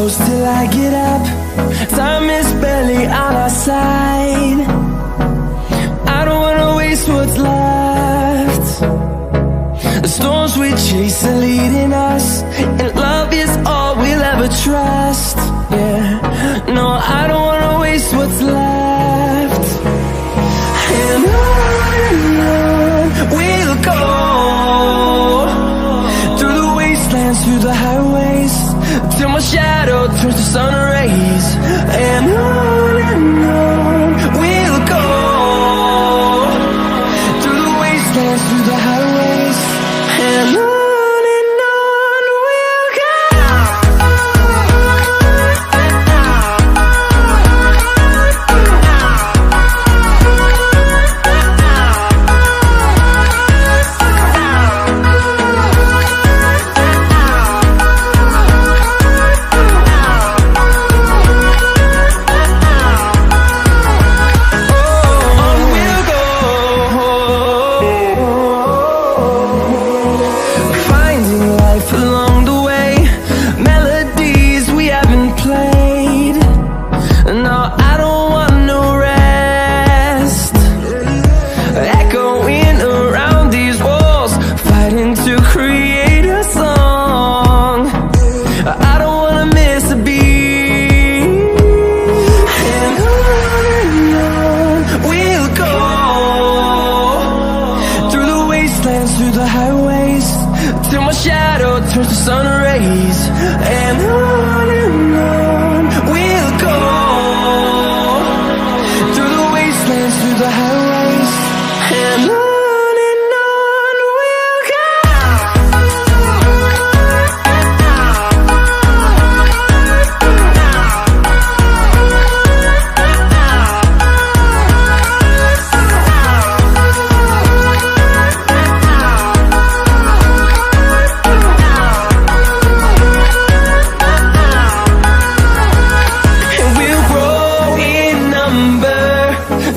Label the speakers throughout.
Speaker 1: close till I get up. Time is barely on our side. I don't wanna waste what's left. The storms we chase are leading us, and love is all we'll ever trust. Yeah, no, I don't wanna waste what's left. And on we'll go, through the wastelands, through the highways, till my shadow turns to sun rays. And on we'll go, through the wastelands, through the highways, and on we'll go. Through the highways, till my shadow turns to sun rays. And on we'll go, through the wastelands, through the highways, and on we'll go.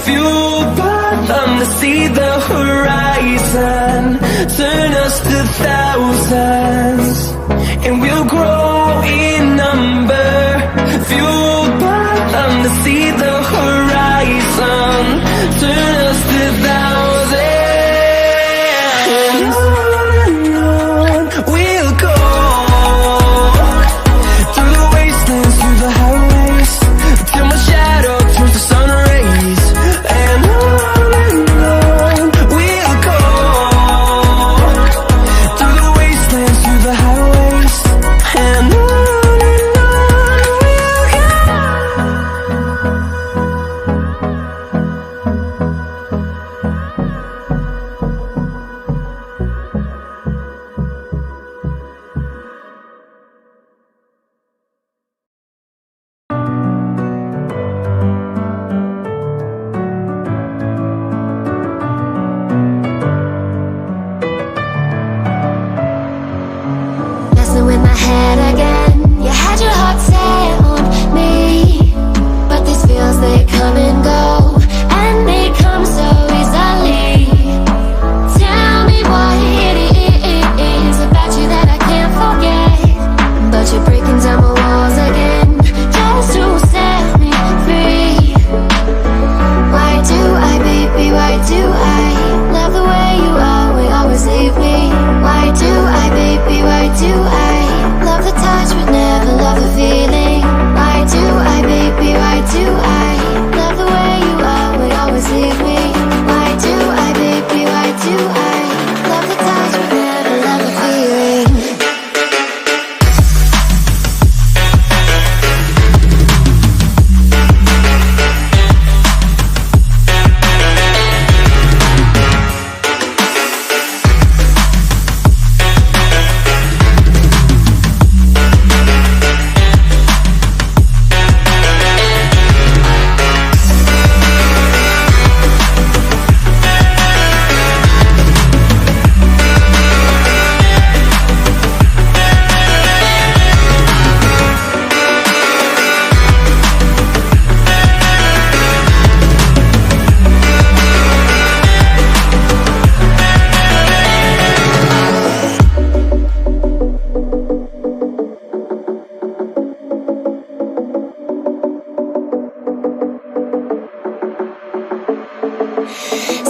Speaker 1: Fueled by them to see the horizon, turn us to thousands, and we'll grow in number. Fueled by them to see the horizon, turn us to thousands, and on we'll go, through the wastelands, through the highways, till my shadow turns to sun rays. And on we'll go, through the wastelands, through the highways, and on we'll go.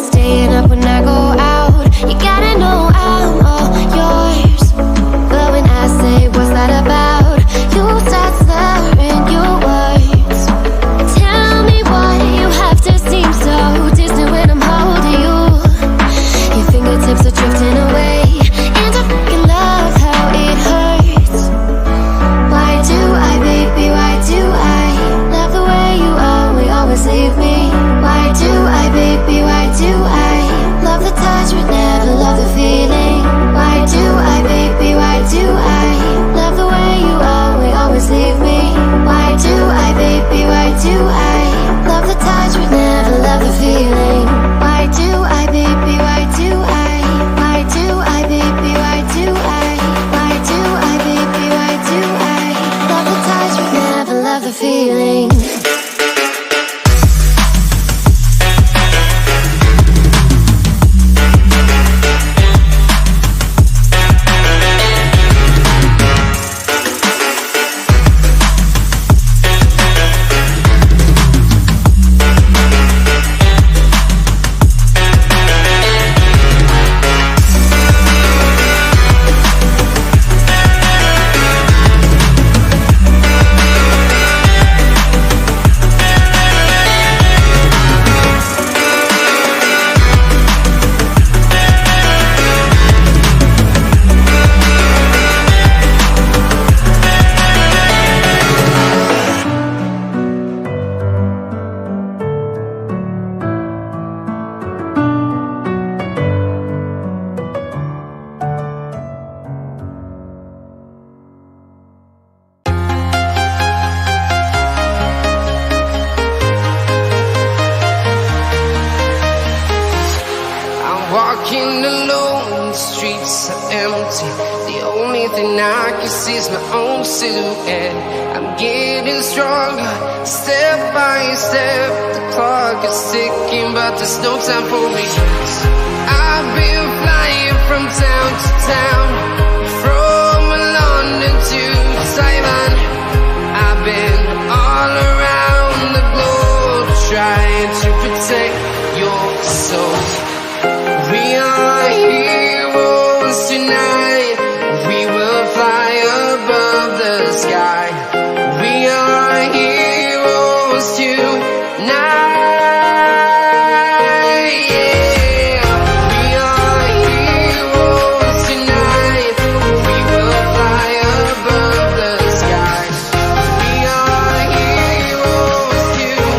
Speaker 2: Staying up when I go out, you gotta know I'm all yours. But when I say what's that about, you start slurring your words. Tell me why you have to seem so distant when I'm holding you. Your fingertips are drifting away, and I fucking love how it hurts. Why do I, baby, why do I love the way you always leave me? Why do I, baby, why do I love the touch but never love the feeling? Why do I, baby, why do I love the way you always leave me? Why do I, baby, why do I love the touch but never love the feeling? Why do I, baby, why do I? Why do I, baby, why do I? Why do I, baby, why do I love the touch but never love the feeling?
Speaker 3: Walking alone, the streets are empty. The only thing I can see is my own silhouette. I'm getting stronger, step by step. The clock is ticking, but there's no time for me. I've been flying from town to town, from London to Taiwan. I've been all around the globe, trying to protect your soul. We are heroes tonight. We will fly above the sky. We are heroes tonight. Yeah. We are heroes tonight. We will fly above the sky. We are heroes tonight.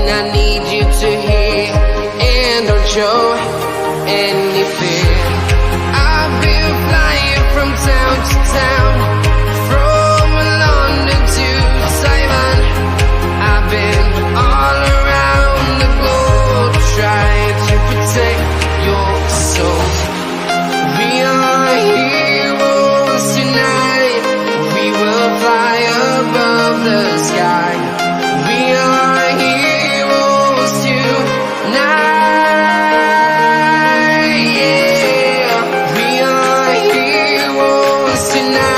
Speaker 3: I need you to hear, and don't show any fear. I've been flying from town to town, from London to Taiwan. I've been all around the globe, trying to protect your soul. We are heroes tonight. We will fly above the sky. We are heroes tonight. Yeah, we are heroes tonight.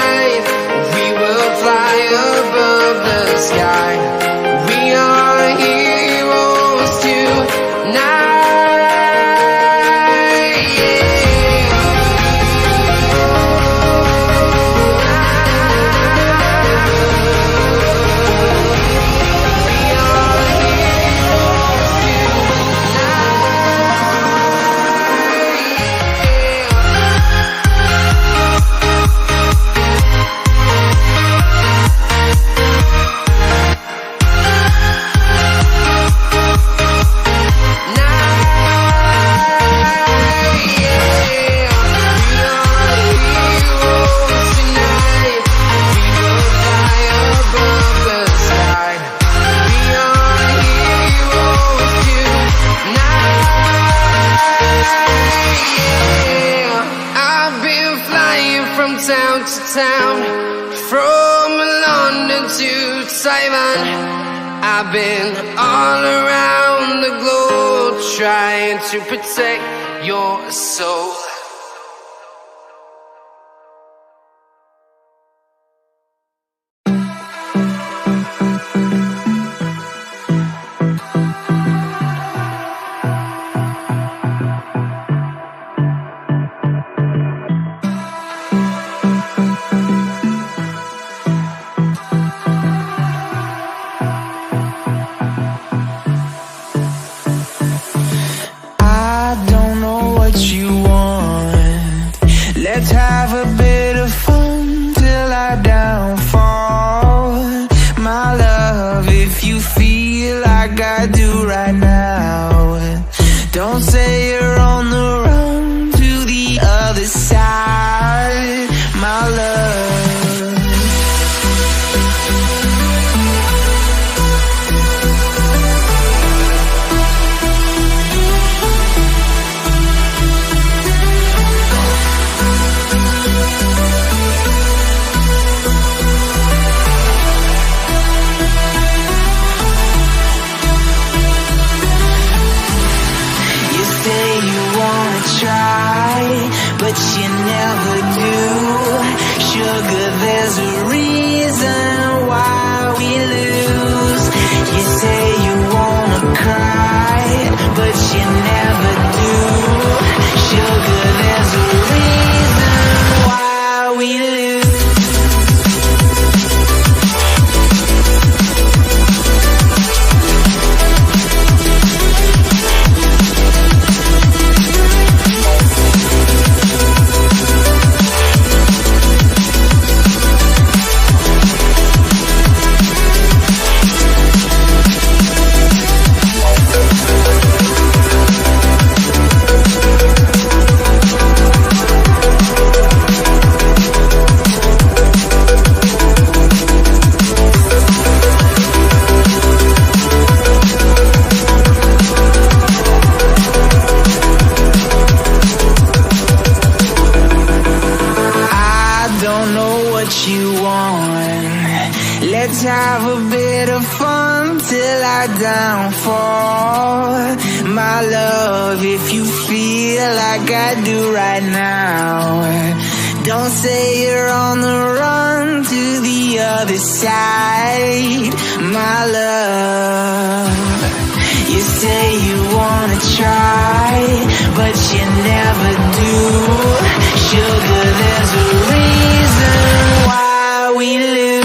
Speaker 3: yeah. I've been flying from town to town, from London to Taiwan. I've been all around the globe trying to protect your soul.
Speaker 1: Let's have a bit of fun till I downfall. My love, if you feel like I do right now, don't say you're on the run to the other side, my love. But you never do. Sugar, there's a reason why we lose. You say you wanna cry, but you never do. Sugar, there's a reason why we lose. Let's have a bit of fun till I downfall. My love, if you feel like I do right now, don't say you're on the run to the other side, my love. You say you wanna try, but you never do. Sugar, there's a reason why we lose.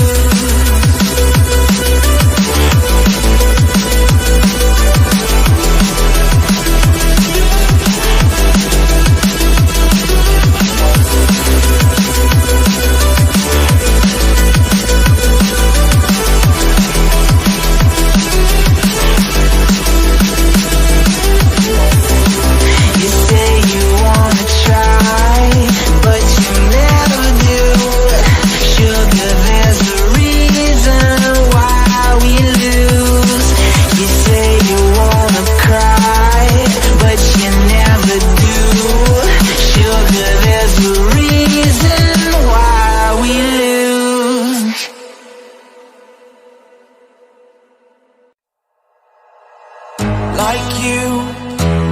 Speaker 1: Like you,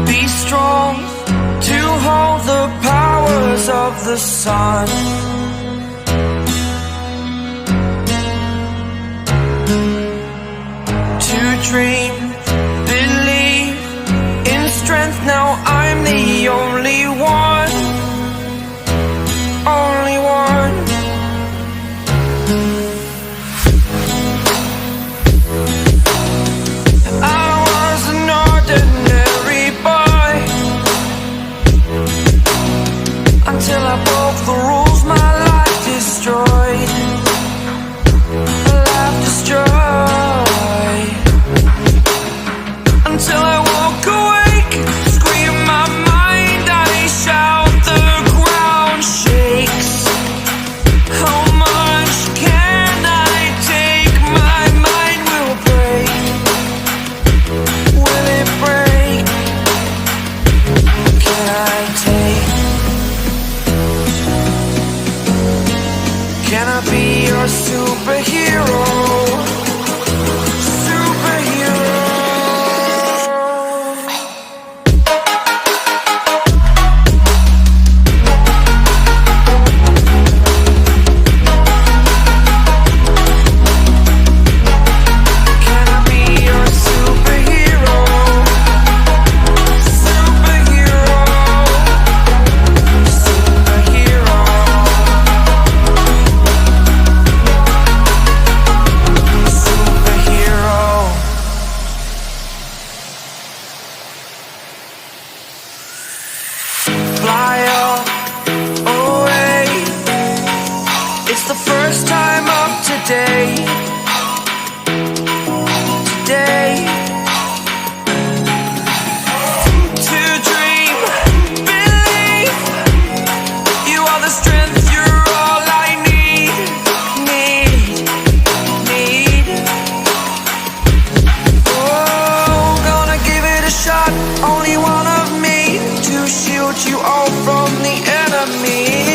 Speaker 1: be strong to hold the powers of the sun. To dream, believe in strength. Now I'm the only one, only one. Until I broke the rules, my life destroyed. Life destroyed. Until I walk awake, scream my mind, I shout, the ground shakes. How much can I take? My mind will break. Will it break? Can I take? your superhero. Fly away. It's the first time of today. To dream, believe. You are the strength, you're all I need. Oh, gonna give it a shot. Only one of me to shield you all from the enemy.